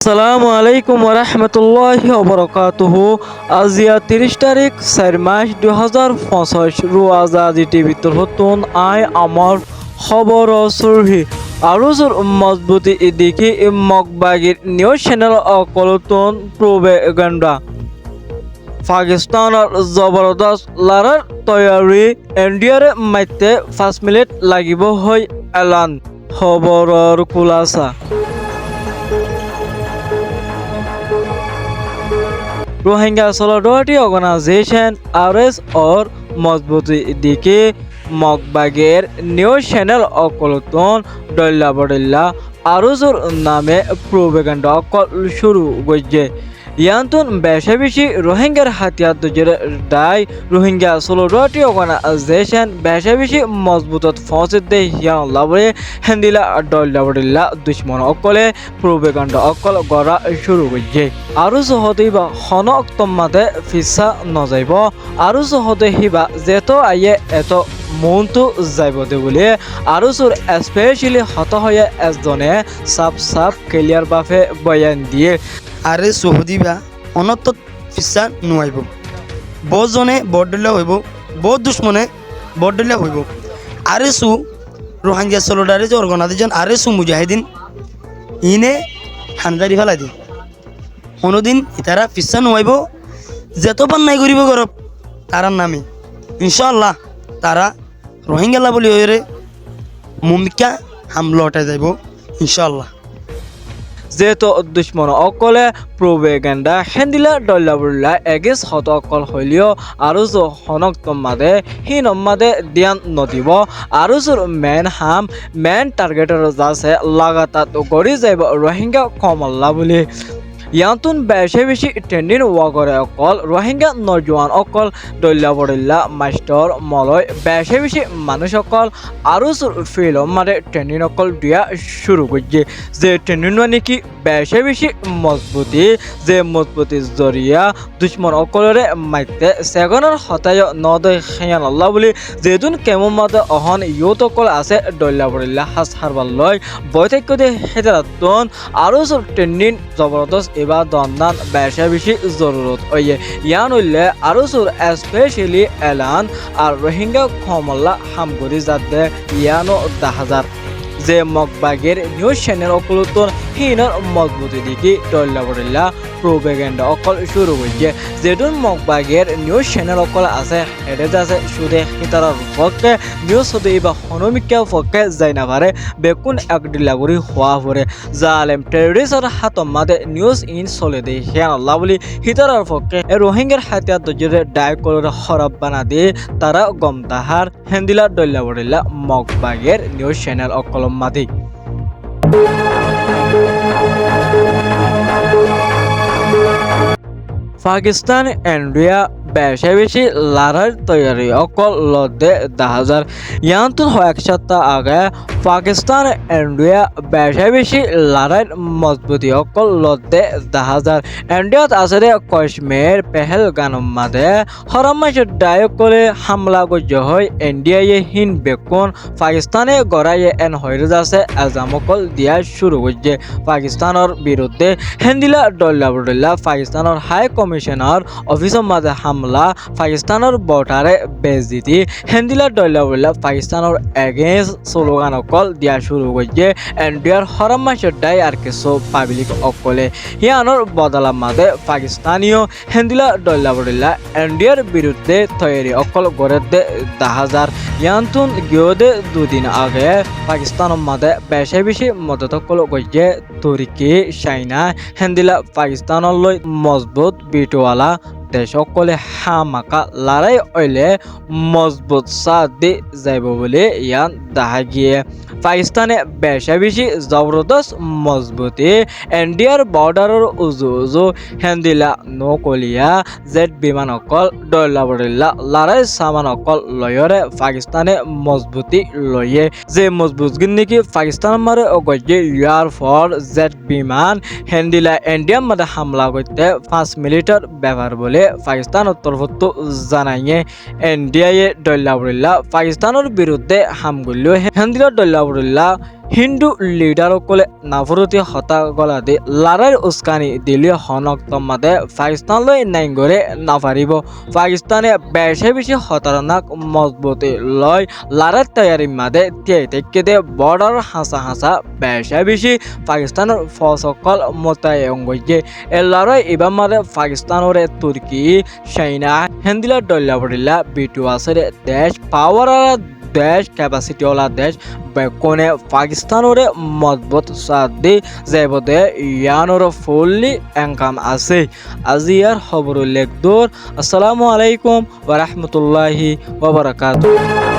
আসসালামু আলাইকুম ওরহমতুল্লাহি ওবরাকাতুহু। আজিয়া 30 তারিখ 4 মাস 2025 রোয়াজাজি টিভি হতুন আই আমার খবর সুরহি আরুজুর মজবুতি ইদিকি মকবাগির নিউজ চ্যানেল অকলতুন প্রোপেগান্ডা পাকিস্তানের জবরদস্ত লারার তৈয়ারি ইন্ডিয়ার মাইতে 5 মিনিট লাগিব হয় এলান খবরের খুলাসা। रोहिंग्या सोलिडारिटी ऑर्गेनाइजेशन आरएस और मजबूती दिके मकबागेर নিউজ চ্যানেল অকলতন ডল্লা বডল্লা আরোজোর নামে প্রোপাগান্ডা শুরু গজ্জে ইয়ান্তন বেশি বেশি রোহিঙ্গার হাতিয়ার দজের দায় রোহিঙ্গা সোলিডারিটি অর্গানাইজেশন বেশি বেশি মজবুতত ফসে দে ইয়ান লাবরে হেন্দিলা ডল্লা বডল্লা দুশ্মন অকলে প্রোপাগান্ডা অকল গড়া শুরু গজ্জে আৰু সহজে বা হন অক্তমাতে ফিসা নজাইব আৰু সহজে হিবা যেত আইয়ে এত মনটো যাইব দে বলে আৰু সুর স্পেশালি হত হয়ে এজনে সাফ সাফ ক্লিয়ার বাফে বয়ান দিয়ে আরে সহদিবা অনত ফিসা নুয়াইব বহুজনে বরডলিয়া হইব বহু দুশ্মনে বরডলিয়া হইব আরে সু রোহিঙ্গা সোলিডারিটি অর্গানাইজেশন আরে সু মুজাহিদিন ইনে হানজারি ফেলাই দি কোনোদিন ইতারা ফিসা নুয়াইব যেতবার নাই করিব গরব তারার নামে ইনশাআল্লাহ তারা রোহিঙ্গা বলি হয়ে মুমিকা হামলা উঠাই যাইব ইনশাআল্লাহ। যেহেতু দুশ্মন অকলে প্রোপাগান্ডা হেন্দিলা ডল্লা বুল্লা এগেস হত অকল হইলেও আৰু হনক্তমাদে হি নমাদে ধ্যান নদিব আৰু মেন টার্গেটের যাচ্ছে লাগাতার গড়ি যাইব রোহিঙ্গা কমল্লা বুলি ইয়াতুন বেশি বেশি ট্রেন্ডিং ওয়াগরে অকল রোহিঙ্গা নজওয়ান অকল ডল্লা বডল্লা মাস্টার মলয় বেশি বেশি মানুষ অকল আৰু ফিল্ম মানে ট্রেন্ডিং অকল দিয়া শুরু করছে যে ট্রেন্ডিং মানে কি বেশি বেশি মজবুতি যে মজবুতির জরিয়া দুশ্মন অকলরে মাইতে সেগনের হতায় নদয় খেয়ান আল্লাহ বলি যেদিন কেমন মতে অহন ইউত অকল আছে ডল্লা বডল্লা হাস হারবার লয় বৈঠক্য দিয়ে হেতারাতন আৰু ট্রেন্ডিং জবরদস্ত এবার দন্দান বেশি বেশি জরুরত হইয়ে ইয়ান হইলে আরো স্পেশালি এলান আর রোহিঙ্গা কমল্লা হামগরি যাতে ইয়ানো 10,000 যে মকবাগের নিউজ চ্যানেল অকলতন হিনর মজবুতি দিকে ডল্লা বডল্লা প্রোপাগান্ডা অকল শুরু হয়েছে যেদিন মকবাগের নিউজ চ্যানেল অকল আছে হেডে যাচ্ছে সুদে হিতারার পক্ষে নিউজ হতে বা হনমিকা পক্ষে যাই না পারে বেকুন একডিলা করে হওয়া পরে জালেম টেররিস্টর হাতম মাদে নিউজ ইন চলে দে হেন আল্লাহ বলি হিতারার পক্ষে রোহিঙ্গার হাতিয়ার দজরে ডাই করে হরব বানা দিয়ে তারা গম তাহার হেন্দিলা ডল্লা বডল্লা মকবাগের নিউজ চ্যানেল অকল মাদি পাকিস্তান ইন্ডিয়া বেশি বেশি লড়াইয়ের তৈরি অকল লদে 10,000 ইয়ান্তন এক সপ্তাহ আগে পাকিস্তান ইন্ডিয়া বেশি বেশি লড়াইয়ের মজবুতি অকল লদে 10,000 ইন্ডিয়াত আছে কাশ্মীর পেহেলগাম মাদে হরমাসের ডায়ক করে হামলা গজ্য হয় ইন্ডিয়ায় হিন বেকুন পাকিস্তানে গড়াইয়ে এন হয়ে যাচ্ছে এজামকল দিয়া শুরু করছে পাকিস্তানের বিরুদ্ধে হেন্দিলা ডল্লা বডল্লা পাকিস্তানের হাই কমিশনার অফিসের মাঝে হামলা পাকিস্তানের বর্ডারে বেজদিতি হেন্দিলা ডল্লা বডল্লা পাকিস্তানের এগেন্স্ট স্লোগান অকল দিয়া শুরু করছে ইন্ডিয়ার হরম মাসের ডাই আর কিছু পাবলিক অকলে ইয়ানোর বদলা মাঝে পাকিস্তানীয় হেন্দিলা ডল্লা বডল্লা ইন্ডিয়ার বিরুদ্ধে তৈরি অকল গড়ে 10,000 ইয়ান্তুন গিয়ে দুদিন আগে পাকিস্তানের মাঝে বেশি বেশি মদত অকল করছে তুর্কি চাইনা হেন্দিলা পাকিস্তানের লই মজবুত বিটওয়ালা দেশ সকলে হামাকা লড়াই হইলে মজবুত সাথ দি যাইব বলে ইয়ান দেখা গিয়ে পাকিস্তানে বেশি বেশি জবরদস্ত মজবুতি ইন্ডিয়ার বর্ডারের উজু উজু হেন্দিলা নকলিয়া জেট বিমান অকল ডল্লা বডল্লা লড়াই সামান অকল লয়রে পাকিস্তানে মজবুতি লয়ে যে মজবুত নাকি পাকিস্তান মারে অগজে ইয়ার ফর জেট বিমান হেন্দিলা ইন্ডিয়ার মধ্যে হামলা করতে 5 মিনিটের ব্যবহার বলে পাকিস্তানের তরফত জানাইয়ে ইন্ডিয়ায় ডল্লা বডল্লা পাকিস্তানের বিরুদ্ধে হামগুলো হেন্দিলা ডল্লা বডল্লা হিন্দু লিডাৰসকলে নাফৰতি হতা গলাদি লাৰাৰ উস্কানি দিল্লী হনক্তমাদে পাকিস্তানলৈ নাইংগৰে নাপাৰিব পাকিস্তানে বেছি হতাৰনাক মজবুতি লয় লাৰাৰ তৈয়াৰী মাদে তিয়াই দে বৰ্ডাৰ হাঁচা বেছি পাকিস্তানৰ ফৌজসকল মোতায়েন গৈছে এই লৰাই এবাৰ মাদে পাকিস্তানৰে তুৰ্কী চাইনা হেন্দিলা দল্লা বৰিলা বিটু আছে দেশ পাৱাৰ দেশ ক্যাপাসিটি ওলা দেশ কোনে পাকিস্তানরে মজবুত সাথ দি যাবদে ইয়ানোর ফুললি এনকাম আছে আজি ইয়ার খবর লেখ দূর আসসালামু আলাইকুম ওয়া রাহমাতুল্লাহি ওয়া বারাকাতুহু।